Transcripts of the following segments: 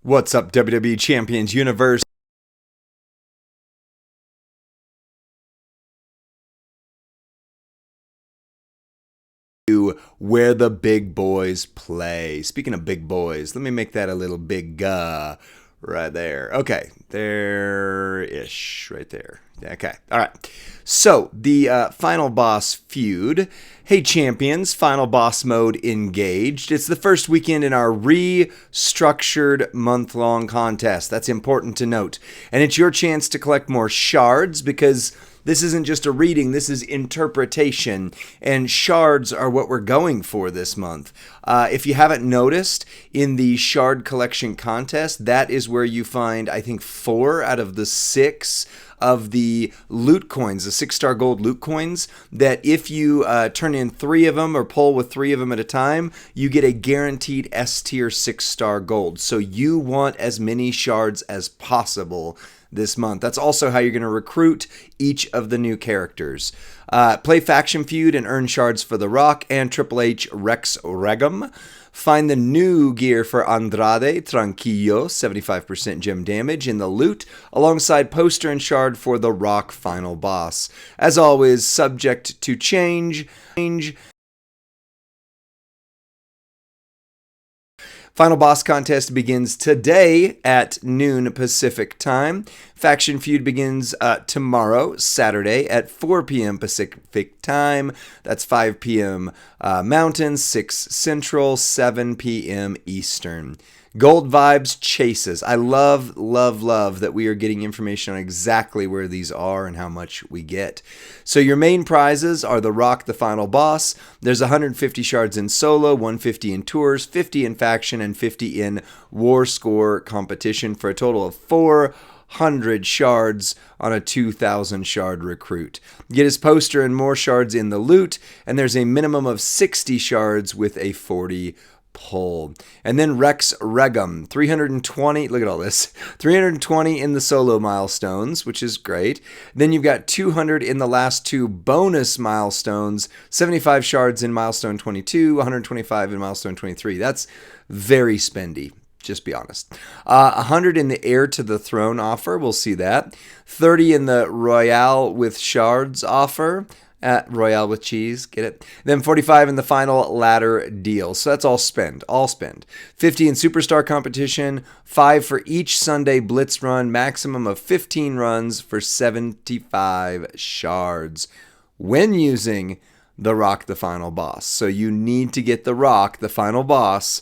What's up, WWE Champions Universe? Where the big boys play. Speaking of big boys, let me make that a little big right there. Okay, there-ish, right there. Okay, all right. So, the Final Boss Feud. Hey, champions, Final Boss mode engaged. It's the first weekend in our restructured month-long contest. That's important to note. And it's your chance to collect more shards because this isn't just a reading, this is interpretation, and shards are what we're going for this month. If you haven't noticed, in the shard collection contest, that is where you find, I think, 4 out of the 6 of the loot coins, the 6-star gold loot coins, that if you turn in 3 of them or pull with 3 of them at a time, you get a guaranteed S-tier 6-star gold. So you want as many shards as possible this month. That's also how you're going to recruit each of the new characters. Play Faction Feud and earn shards for The Rock and Triple H Rex Regum. Find the new gear for Andrade Tranquillo, 75% gem damage in the loot, alongside poster and shard for The Rock Final Boss. As always, subject to change. Final Boss Contest begins today at noon Pacific Time. Faction Feud begins tomorrow, Saturday, at 4 p.m. Pacific Time. That's 5 p.m. Mountain, 6 Central, 7 p.m. Eastern. Gold Vibes Chases. I love that we are getting information on exactly where these are and how much we get. So your main prizes are The Rock, the Final Boss. There's 150 shards in solo, 150 in tours, 50 in faction, and 50 in war score competition for a total of 400 shards on a 2,000 shard recruit. Get his poster and more shards in the loot, and there's a minimum of 60 shards with a 40 pull. And then Rex Regum, 320, look at all this, 320 in the solo milestones, which is great. Then you've got 200 in the last 2 bonus milestones, 75 shards in milestone 22, 125 in milestone 23. That's very spendy. Just be honest. 100 in the Heir to the Throne offer. We'll see that. 30 in the Royale with Shards offer. At Royale with cheese, get it? Then 45 in the final ladder deal. So that's all spend. 50 in Superstar competition, 5 for each Sunday Blitz run, maximum of 15 runs for 75 shards when using The Rock, the Final Boss. So you need to get The Rock, the Final Boss,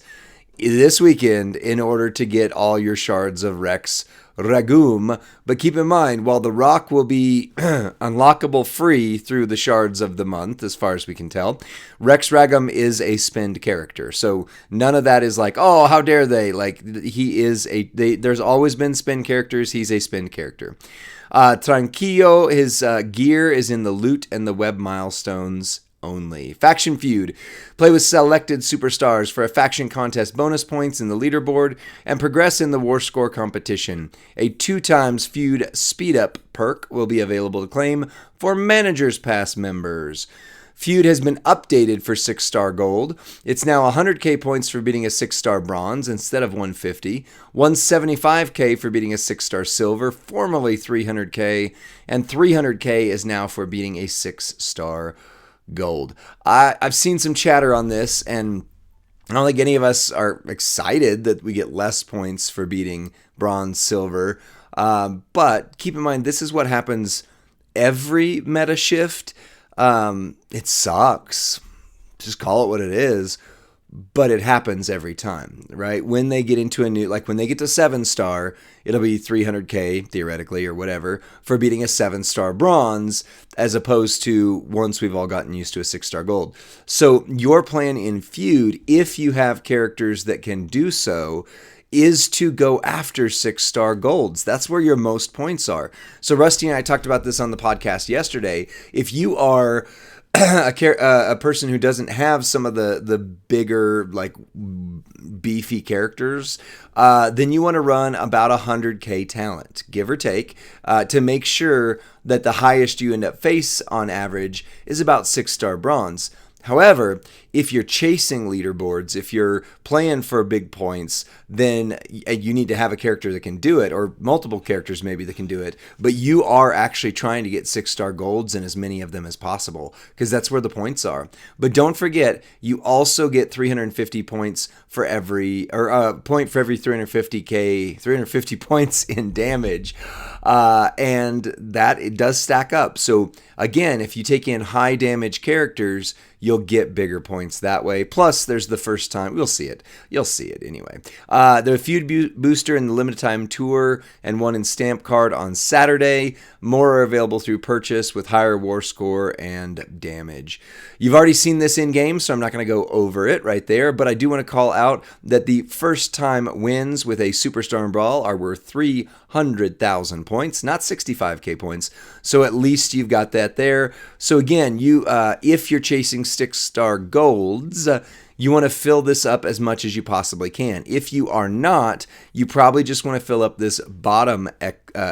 this weekend in order to get all your shards of Rex Regum. But keep in mind, while The Rock will be unlockable free through the shards of the month, as far as we can tell, Rex Regum is a spend character. So none of that is like, oh, how dare they? Like, he is there's always been spend characters. He's a spend character. Tranquillo, his gear is in the loot and the web milestones only. Faction Feud. Play with selected superstars for a faction contest bonus points in the leaderboard and progress in the war score competition. A 2x feud speed up perk will be available to claim for Manager's Pass members. Feud has been updated for 6-star gold. It's now 100k points for beating a 6-star bronze instead of 150, 175k for beating a 6-star silver, formerly 300k, and 300k is now for beating a 6-star gold. I've seen some chatter on this, and I don't think any of us are excited that we get less points for beating bronze, silver. But keep in mind, this is what happens every meta shift. It sucks. Just call it what it is. But it happens every time, right? When they get into a new, like when they get to 7-star, it'll be 300k, theoretically, or whatever, for beating a 7-star bronze, as opposed to once we've all gotten used to a 6-star gold. So your plan in Feud, if you have characters that can do so, is to go after 6-star golds. That's where your most points are. So Rusty and I talked about this on the podcast yesterday. If you are a person who doesn't have some of the bigger, like, beefy characters, then you want to run about 100k talent, give or take, to make sure that the highest you end up face on average is about 6-star bronze. However, if you're chasing leaderboards, if you're playing for big points, then you need to have a character that can do it, or multiple characters maybe that can do it. But you are actually trying to get 6-star golds and as many of them as possible, because that's where the points are. But don't forget, you also get 350 points for every, or a point for every 350 points in damage. And that it does stack up. So again, if you take in high damage characters, you'll get bigger points that way. Plus, there's the first time. We'll see it. You'll see it anyway. The feud booster in the limited time tour and one in stamp card on Saturday. More are available through purchase with higher war score and damage. You've already seen this in game, so I'm not going to go over it right there. But I do want to call out that the first time wins with a Superstar Brawl are worth 300,000 points, not 65k points. So at least you've got that there. So again, you if you're chasing 6-star golds, you want to fill this up as much as you possibly can. If you are not, you probably just want to fill up this bottom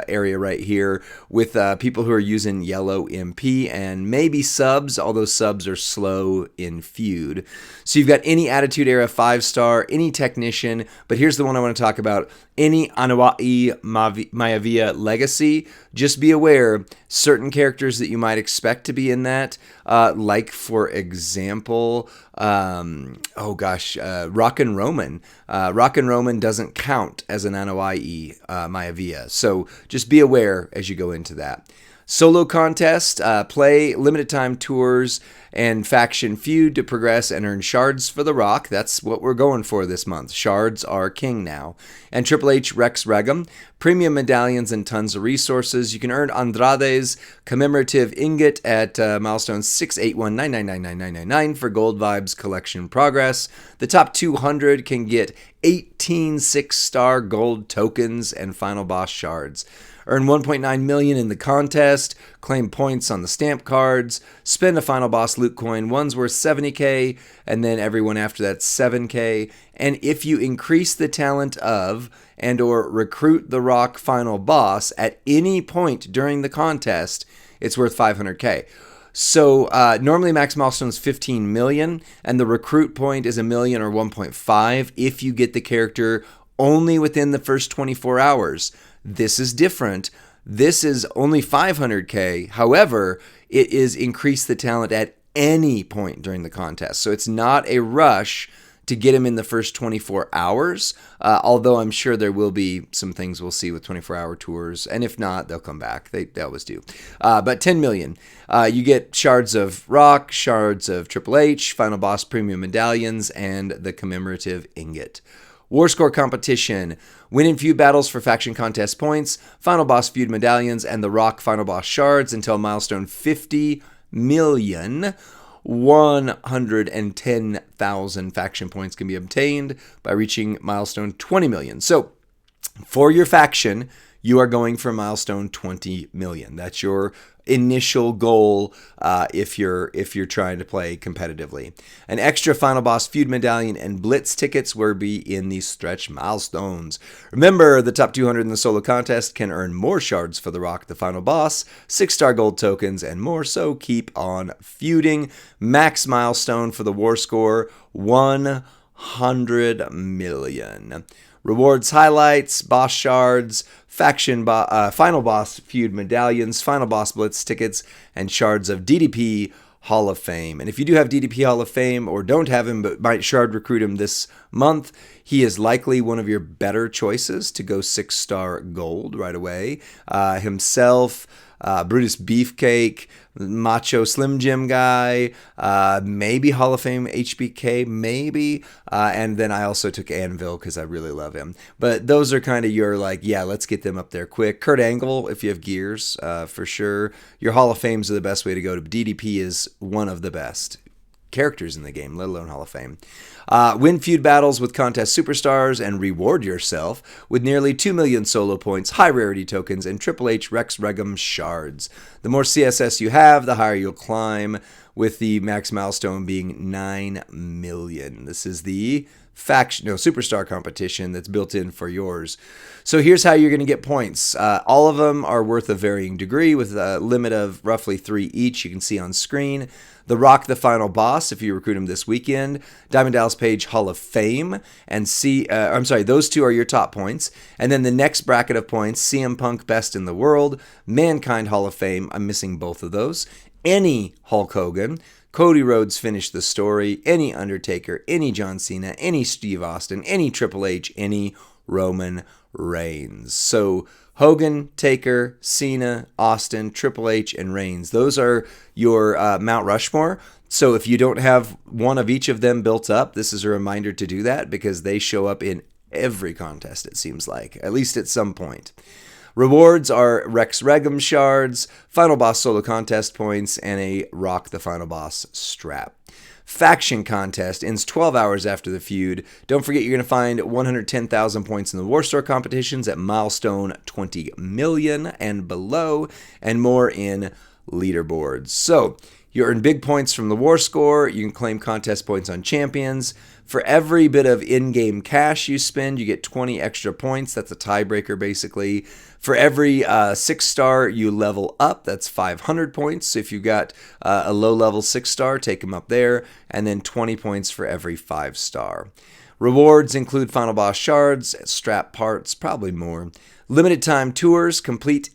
area right here with people who are using yellow MP and maybe subs, although subs are slow in feud. So you've got any Attitude Era 5-star, any Technician, but here's the one I want to talk about. Any Anoa'i Maivia Legacy. Just be aware, certain characters that you might expect to be in that, like for example, Rockin' Roman. Rockin' Roman doesn't count as an Anoa'i Maivia, so just be aware as you go into that. Solo contest, play limited time tours and faction feud to progress and earn shards for the Rock. That's what we're going for this month. Shards are king now. And Triple H Rex Regum, premium medallions and tons of resources. You can earn Andrade's commemorative ingot at milestone 681999999 for Gold Vibes collection progress. The top 200 can get 18 6-star gold tokens and Final Boss shards. Earn 1.9 million in the contest, claim points on the stamp cards, spend a Final Boss loot coin, one's worth 70k, and then everyone after that's 7k. And if you increase the talent of and or recruit the Rock Final Boss at any point during the contest, it's worth 500k. So normally max milestone is 15 million, and the recruit point is a million or 1.5 if you get the character only within the first 24 hours. This is different. This is only 500k. However, it is increase the talent at any point during the contest. So it's not a rush to get him in the first 24 hours, although I'm sure there will be some things we'll see with 24-hour tours, and if not, they'll come back. They always do. But 10 million. You get shards of Rock, shards of Triple H, Final Boss premium medallions, and the commemorative ingot. War Score competition. Win in feud battles for faction contest points, Final Boss feud medallions, and the Rock Final Boss shards until milestone 50 million. 110,000 faction points can be obtained by reaching milestone 20 million. So for your faction, you are going for milestone 20 million. That's your initial goal if you're trying to play competitively. An extra Final Boss feud medallion and blitz tickets will be in these stretch milestones. Remember, the top 200 in the solo contest can earn more shards for the Rock, the Final Boss, 6-star gold tokens, and more, so keep on feuding. Max milestone for the War Score, 100 million. Rewards highlights, boss shards, faction Final Boss feud medallions, Final Boss blitz tickets, and shards of DDP Hall of Fame. And if you do have DDP Hall of Fame or don't have him but might shard recruit him this month, he is likely one of your better choices to go 6-star gold right away. Himself, Brutus Beefcake, Macho Slim Jim guy, maybe Hall of Fame HBK, maybe. And then I also took Anvil because I really love him. But those are kind of your, like, yeah, let's get them up there quick. Kurt Angle, if you have gears, for sure. Your Hall of Fames are the best way to go. DDP is one of the best characters in the game, let alone Hall of Fame. Win feud battles with contest superstars and reward yourself with nearly 2 million solo points, high rarity tokens, and Triple H Rex Regum shards. The more CSS you have, the higher you'll climb, with the max milestone being 9 million. This is the superstar competition that's built in for yours. So here's how you're going to get points. All of them are worth a varying degree with a limit of roughly 3 each. You can see on screen. The Rock, the Final Boss, if you recruit him this weekend. Diamond Dallas Page Hall of Fame. And those two are your top points. And then the next bracket of points, CM Punk Best in the World, Mankind Hall of Fame. I'm missing both of those. Any Hulk Hogan. Cody Rhodes finished the story. Any Undertaker. Any John Cena. Any Steve Austin. Any Triple H. Any Roman Reigns. So Hogan, Taker, Cena, Austin, Triple H, and Reigns. Those are your Mount Rushmore. So if you don't have one of each of them built up, this is a reminder to do that because they show up in every contest, it seems like, at least at some point. Rewards are Rex Regum shards, Final Boss solo contest points, and a Rock the Final Boss strap. Faction contest ends 12 hours after the feud. Don't forget you're going to find 110,000 points in the War Store competitions at milestone 20 million and below, and more in leaderboards. So you earn big points from the War Score. You can claim contest points on champions. For every bit of in-game cash you spend, you get 20 extra points. That's a tiebreaker, basically. For every 6-star you level up, that's 500 points. So if you've got a low-level 6-star, take them up there. And then 20 points for every 5-star. Rewards include Final Boss shards, strap parts, probably more. Limited time tours, compete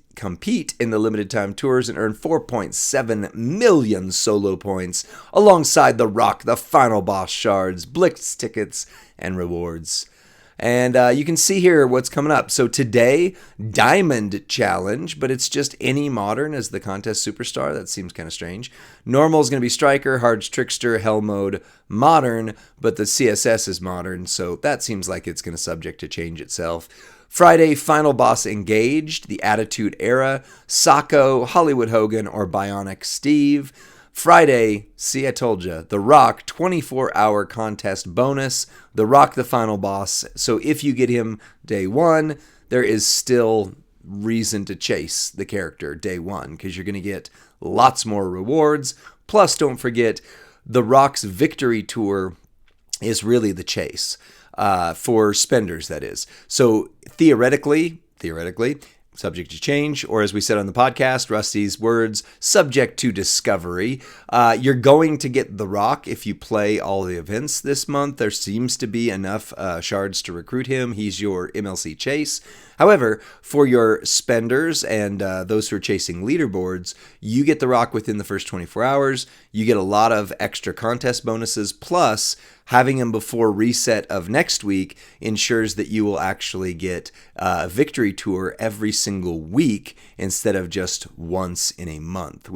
in the limited time tours and earn 4.7 million solo points alongside the Rock, the Final Boss shards, Blitz tickets, and rewards. And you can see here what's coming up. So today, Diamond Challenge, but it's just any modern as the contest superstar. That seems kind of strange. Normal is going to be Striker, Hard's Trickster, Hell Mode, Modern, but the CSS is Modern, so that seems like it's going to subject to change itself. Friday, Final Boss Engaged, the Attitude Era, Socko, Hollywood Hogan, or Bionic Steve. Friday, see I told you, The Rock 24-hour contest bonus, The Rock the Final Boss. So if you get him day one, there is still reason to chase the character day one because you're going to get lots more rewards. Plus, don't forget, The Rock's Victory Tour is really the chase. For spenders, that is. So theoretically, subject to change, or as we said on the podcast, Rusty's words, subject to discovery. You're going to get The Rock if you play all the events this month. There seems to be enough shards to recruit him. He's your MLC chase. However, for your spenders and those who are chasing leaderboards, you get The Rock within the first 24 hours. You get a lot of extra contest bonuses, plus having him before reset of next week ensures that you will actually get a Victory Tour every single week instead of just once in a month,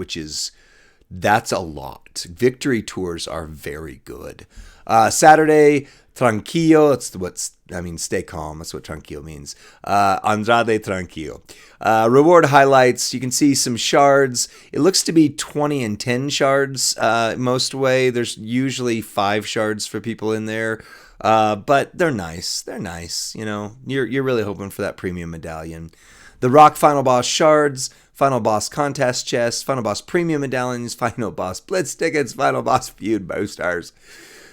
that's a lot. Victory Tours are very good. Saturday, Tranquillo, stay calm. That's what Tranquillo means. Andrade Tranquillo. Reward highlights, you can see some shards. It looks to be 20 and 10 shards most way. There's usually 5 shards for people in there. But they're nice. You know, you're really hoping for that premium medallion. The Rock Final Boss shards, Final Boss contest chest, Final Boss premium medallions, Final Boss Blitz tickets, Final Boss Feud boosters.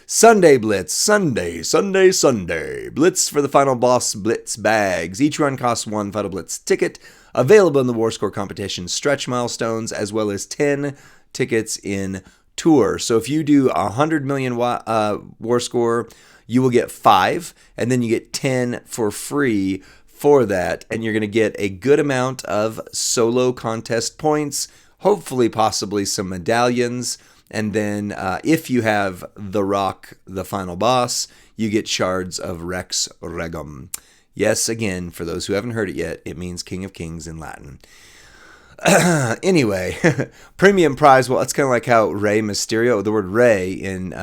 Sunday Blitz, Sunday. Blitz for the Final Boss Blitz bags. Each run costs 1 Final Blitz ticket. Available in the War Score competition stretch milestones, as well as 10 tickets in Tour. So if you do 100 million War Score, you will get 5, and then you get 10 for free for that. And you're going to get a good amount of solo contest points, hopefully possibly some medallions. And then if you have The Rock, the Final Boss, you get shards of Rex Regum. Yes, again, for those who haven't heard it yet, it means King of Kings in Latin. Anyway, premium prize, well, it's kind of like how Rey Mysterio, the word Rey in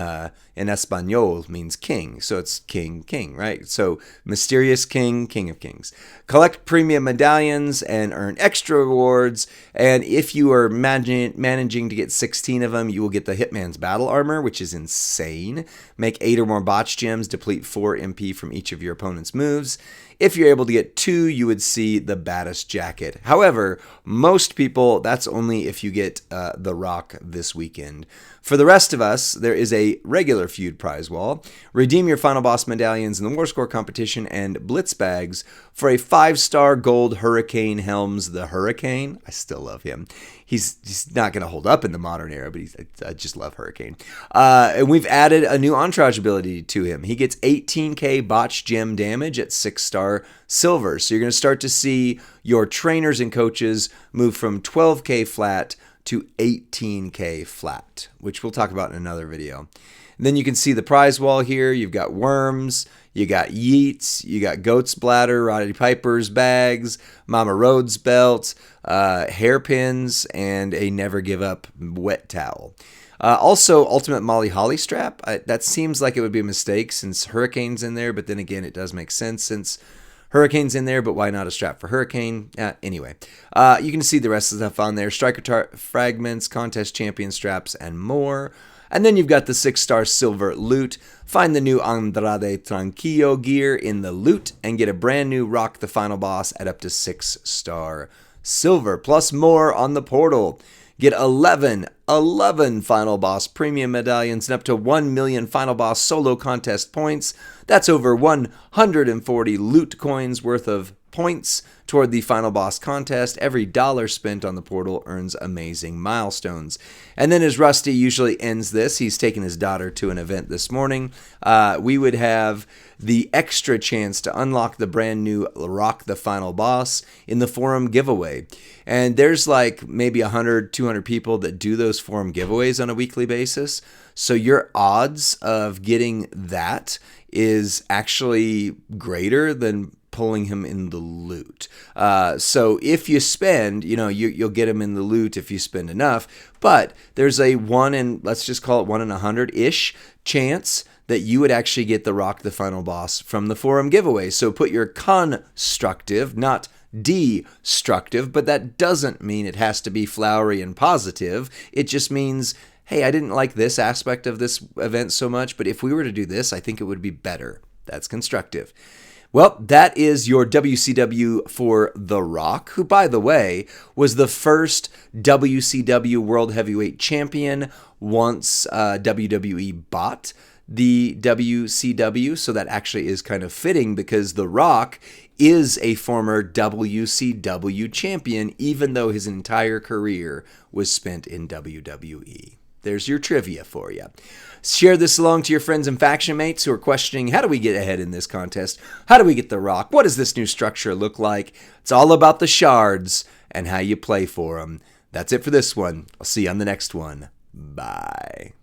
Espanol means king. So it's king, right? So mysterious king, King of Kings. Collect premium medallions and earn extra rewards. And if you are managing to get 16 of them, you will get the Hitman's Battle Armor, which is insane. Make 8 or more botch gems, deplete 4 MP from each of your opponent's moves. If you're able to get 2, you would see the baddest jacket. However, most people, that's only if you get The Rock this weekend. For the rest of us, there is a regular feud prize wall. Redeem your Final Boss medallions in the War Score competition and Blitz bags for a 5-star gold Hurricane Helms the Hurricane. I still love him. He's not going to hold up in the modern era, but I just love Hurricane. And we've added a new entourage ability to him. He gets 18k botch gem damage at 6-star silver. So you're going to start to see your trainers and coaches move from 12k flat to 18k flat, which we'll talk about in another video. And then you can see the prize wall here. You've got worms, you got yeets, you got goat's bladder, Roddy Piper's bags, Mama Rhodes belt, hairpins, and a never give up wet towel. Also, Ultimate Molly Holly strap. That seems like it would be a mistake since Hurricane's in there, but then again, it does make sense since Hurricane's in there, but why not a strap for Hurricane? Anyway, you can see the rest of the stuff on there. Striker fragments, contest champion straps, and more. And then you've got the 6-star silver loot. Find the new Andrade Tranquillo gear in the loot and get a brand new Rock the Final Boss at up to 6-star silver, plus more on the portal. Get 11 Final Boss premium medallions and up to 1 million Final Boss solo contest points. That's over 140 loot coins worth of points toward the Final Boss contest. Every dollar spent on the portal earns amazing milestones. And then as Rusty usually ends this, he's taking his daughter to an event this morning. We would have the extra chance to unlock the brand new Rock the Final Boss in the forum giveaway. And there's like maybe 100, 200 people that do those forum giveaways on a weekly basis. So your odds of getting that is actually greater than pulling him in the loot. So if you spend, you'll get him in the loot if you spend enough. But there's a 1 in, let's just call it 1 in 100-ish chance that you would actually get the Rock the Final Boss from the forum giveaway. So put your constructive, not destructive, but that doesn't mean it has to be flowery and positive. It just means, hey, I didn't like this aspect of this event so much, but if we were to do this, I think it would be better. That's constructive. Well, that is your WCW for The Rock, who, by the way, was the first WCW World Heavyweight Champion once WWE bought the WCW, so that actually is kind of fitting because The Rock is a former WCW champion, even though his entire career was spent in WWE. There's your trivia for you. Share this along to your friends and faction mates who are questioning, how do we get ahead in this contest? How do we get The Rock? What does this new structure look like? It's all about the shards and how you play for them. That's it for this one. I'll see you on the next one. Bye.